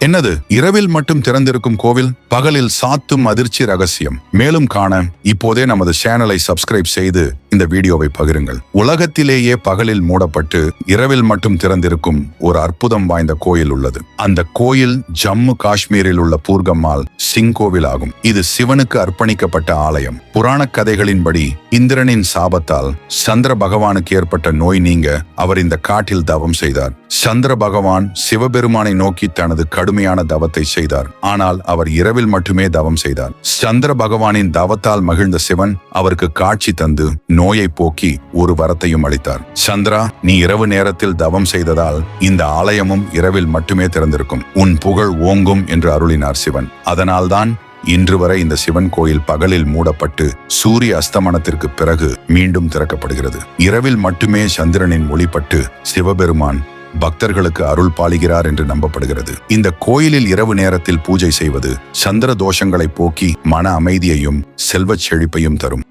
என்னது இரவில் மட்டும் திறந்திருக்கும் கோவில், பகலில் சாத்தும் அதிர்ச்சி ரகசியம்? மேலும் காண இப்போதே நமது சேனலை சப்ஸ்கிரைப் செய்து இந்த வீடியோவை பகிருங்கள். உலகத்திலேயே பகலில் மூடப்பட்டு இரவில் மட்டும் திறந்திருக்கும் ஒரு அற்புதம் வாய்ந்த கோயில் உள்ளது. அந்த கோயில் ஜம்மு காஷ்மீரில் உள்ள பூர்கம்மாள் சிங் கோவில் ஆகும். இது சிவனுக்கு அர்ப்பணிக்கப்பட்ட ஆலயம். புராண கதைகளின்படி இந்திரனின் சாபத்தால் சந்திர பகவானுக்கு ஏற்பட்ட நோய் நீங்க அவர் இந்த காட்டில் தவம் செய்தார். சந்திர பகவான் சிவபெருமானை நோக்கி தனது கடுமையான தவத்தை செய்தார். ஆனால் அவர் இரவில் மட்டுமே தவம் செய்தார். சந்திர பகவானின் தவத்தால் மகிழ்ந்த சிவன் அவருக்கு காட்சி தந்து நோயை போக்கி ஒரு வரத்தையும் அளித்தார். சந்திரா, நீ இரவு நேரத்தில் தவம் செய்ததால் இந்த ஆலயமும் இரவில் மட்டுமே திறந்திருக்கும். உன் புகழ் ஓங்கும் என்று அருளினார் சிவன். அதனால்தான் இன்று வரை இந்த சிவன் கோயில் பகலில் மூடப்பட்டு சூரிய அஸ்தமனத்திற்கு பிறகு மீண்டும் திறக்கப்படுகிறது. இரவில் மட்டுமே சந்திரனின் ஒளிப்பட்டு சிவபெருமான் பக்தர்களுக்கு அருள் பாலிக்கிறார் என்று நம்பப்படுகிறது. இந்த கோயிலில் இரவு நேரத்தில் பூஜை செய்வது சந்திர தோஷங்களை போக்கி மன அமைதியையும் செல்வச் செழிப்பையும் தரும்.